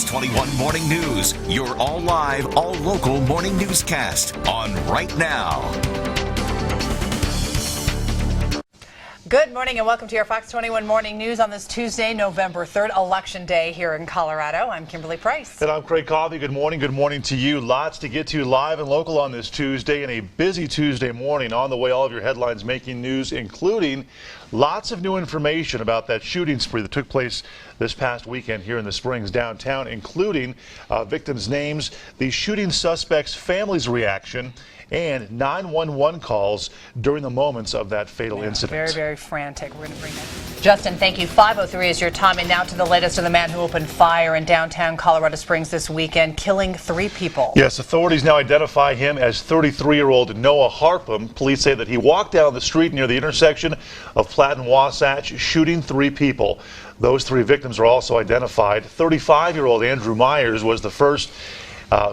Fox 21 Morning News, your all live, all local morning newscast on right now. Good morning and welcome to your Fox 21 Morning News on this Tuesday, November 3rd, Election Day here in Colorado. I'm Kimberly Price. And I'm Craig Coffey. Good morning. Good morning to you. Lots to get to live and local on this Tuesday and a busy Tuesday morning. On the way, all of your headlines making news, including lots of new information about that shooting spree that took place this past weekend here in the Springs downtown, including victims' names, the shooting suspects' families' reaction, and 911 calls during the moments of that fatal incident. Very, very frantic. We're going to bring that. Justin, thank you. 5:03 is your time. And now to the latest of the man who opened fire in downtown Colorado Springs this weekend, killing 3 people. Yes, authorities now identify him as 33-year-old Noah Harpham. Police say that he walked down the street near the intersection of Platt and Wasatch, shooting 3 people. Those 3 victims are also identified. 35-year-old Andrew Myers was the first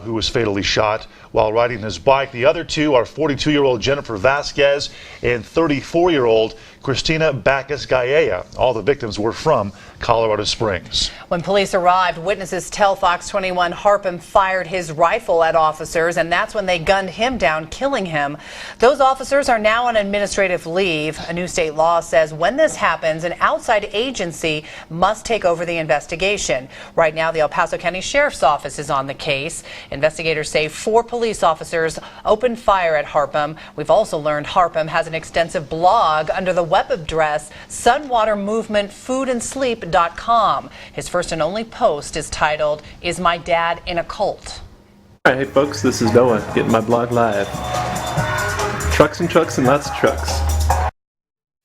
who was fatally shot while riding his bike. The other 2 are 42-year-old Jennifer Vasquez and 34-year-old Christina Bacchus-Gaella. All the victims were from Colorado Springs. When police arrived, witnesses tell Fox 21 Harpham fired his rifle at officers, and that's when they gunned him down, killing him. Those officers are now on administrative leave. A new state law says when this happens, an outside agency must take over the investigation. Right now, the El Paso County Sheriff's Office is on the case. Investigators say 4 police officers opened fire at Harpham. We've also learned Harpham has an extensive blog under the web address sunwatermovementfoodandsleep.com. His first and only post is titled, "Is My Dad in a Cult?" All right, hey folks, this is Noah getting my blog live. Trucks and trucks and lots of trucks.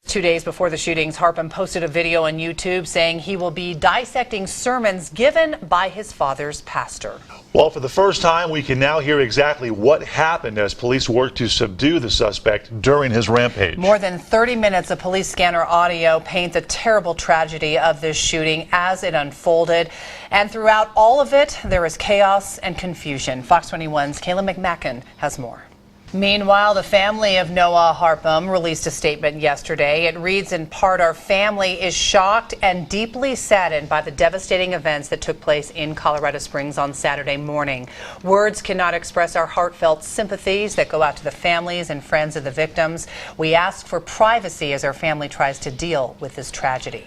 2 days before the shootings, Harpham posted a video on YouTube saying he will be dissecting sermons given by his father's pastor. Well, for the first time, we can now hear exactly what happened as police worked to subdue the suspect during his rampage. More than 30 minutes of police scanner audio paint the terrible tragedy of this shooting as it unfolded. And throughout all of it, there is chaos and confusion. Fox 21's Kayla McMacken has more. Meanwhile, the family of Noah Harpham released a statement yesterday. It reads in part, "Our family is shocked and deeply saddened by the devastating events that took place in Colorado Springs on Saturday morning. Words cannot express our heartfelt sympathies that go out to the families and friends of the victims. We ask for privacy as our family tries to deal with this tragedy."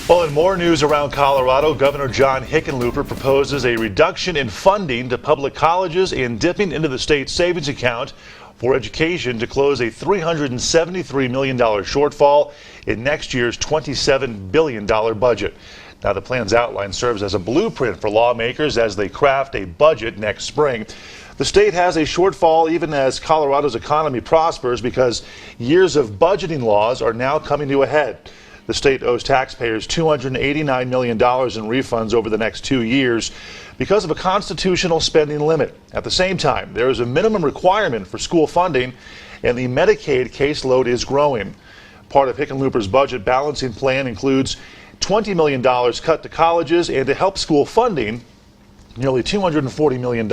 Well, in more news around Colorado, Governor John Hickenlooper proposes a reduction in funding to public colleges and dipping into the state's savings account for education to close a $373 million shortfall in next year's $27 billion budget. Now, the plan's outline serves as a blueprint for lawmakers as they craft a budget next spring. The state has a shortfall even as Colorado's economy prospers because years of budgeting laws are now coming to a head. The state owes taxpayers $289 million in refunds over the next 2 years because of a constitutional spending limit. At the same time, there is a minimum requirement for school funding, and the Medicaid caseload is growing. Part of Hickenlooper's budget balancing plan includes $20 million cut to colleges, and to help school funding, nearly $240 million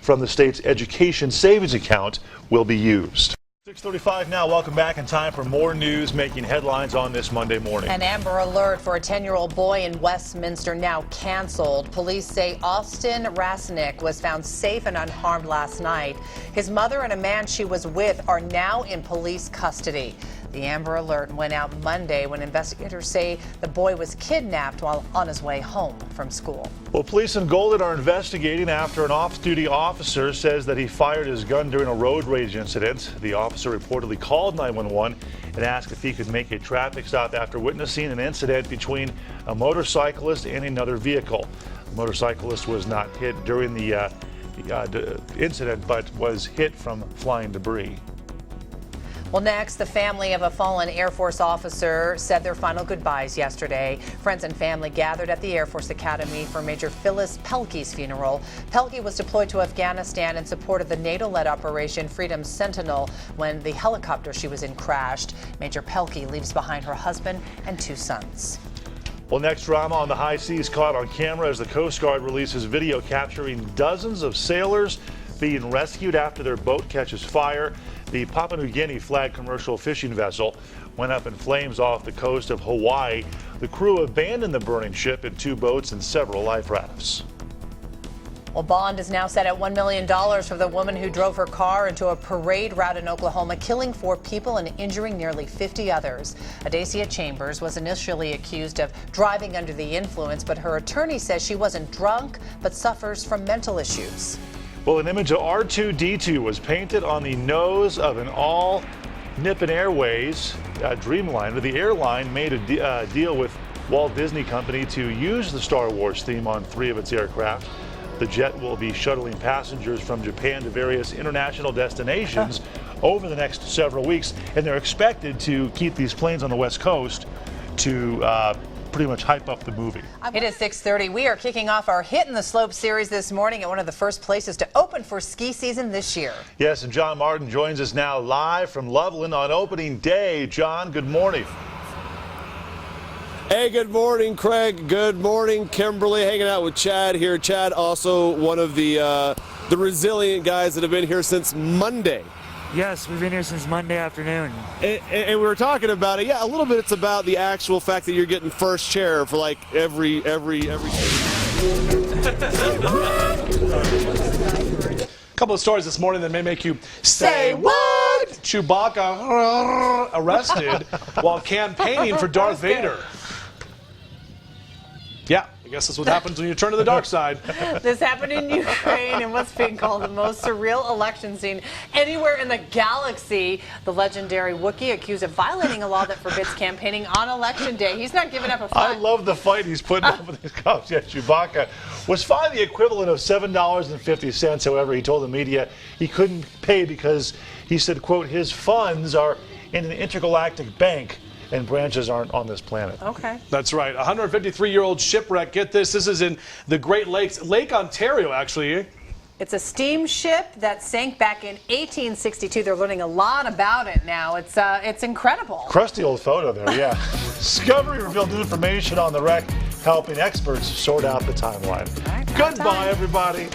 from the state's education savings account will be used. 6:35 now. Welcome back in time for more news making headlines on this Monday morning. An Amber Alert for a 10-year-old boy in Westminster now canceled. Police say Austin Rasnick was found safe and unharmed last night. His mother and a man she was with are now in police custody. The Amber Alert went out Monday when investigators say the boy was kidnapped while on his way home from school. Well, police in Golden are investigating after an off-duty officer says that he fired his gun during a road rage incident. The officer reportedly called 911 and asked if he could make a traffic stop after witnessing an incident between a motorcyclist and another vehicle. The motorcyclist was not hit during the incident, but was hit from flying debris. Well, next, the family of a fallen Air Force officer said their final goodbyes yesterday. Friends and family gathered at the Air Force Academy for Major Phyllis Pelkey's funeral. Pelkey was deployed to Afghanistan and supported the NATO-led Operation Freedom Sentinel when the helicopter she was in crashed. Major Pelkey leaves behind her husband and 2 sons. Well, next, drama on the high seas caught on camera as the Coast Guard releases video capturing dozens of sailors being rescued after their boat catches fire. The Papua New Guinea flag commercial fishing vessel went up in flames off the coast of Hawaii. The crew abandoned the burning ship in 2 boats and several life rafts. Well, bond is now set at $1 million for the woman who drove her car into a parade route in Oklahoma, killing 4 people and injuring nearly 50 others. Adacia Chambers was initially accused of driving under the influence, but her attorney says she wasn't drunk but suffers from mental issues. Well, an image of R2-D2 was painted on the nose of an all Nippon Airways Dreamliner. The airline made a deal with Walt Disney Company to use the Star Wars theme on 3 of its aircraft. The jet will be shuttling passengers from Japan to various international destinations over the next several weeks, and they're expected to keep these planes on the West Coast to pretty much hype up the movie. It is 6:30. We are kicking off our Hit in the Slope series this morning at one of the first places to open for ski season this year. Yes, and John Martin joins us now live from Loveland on opening day. John, good morning. Hey, good morning, Craig. Good morning, Kimberly. Hanging out with Chad here. Chad, also one of the resilient guys that have been here since Monday. Yes, we've been here since Monday afternoon. And we were talking about it. Yeah, a little bit. It's about the actual fact that you're getting first chair for like every. Couple of stories this morning that may make you say what? Chewbacca arrested while campaigning for Darth Vader. Yeah, I guess that's what happens when you turn to the dark side. This happened in Ukraine in what's being called the most surreal election scene anywhere in the galaxy. The legendary Wookiee accused of violating a law that forbids campaigning on election day. He's not giving up a fight. I love the fight he's putting up with his cops. Yeah, Chewbacca was fined the equivalent of $7.50. However, he told the media he couldn't pay because he said, quote, his funds are in an intergalactic bank and branches aren't on this planet. Okay. That's right. A 153-year-old shipwreck. Get this. This is in the Great Lakes, Lake Ontario, actually. It's a steamship that sank back in 1862. They're learning a lot about it now. It's incredible. Crusty old photo there, yeah. Discovery revealed new information on the wreck, helping experts sort out the timeline. All right, Goodbye, everybody.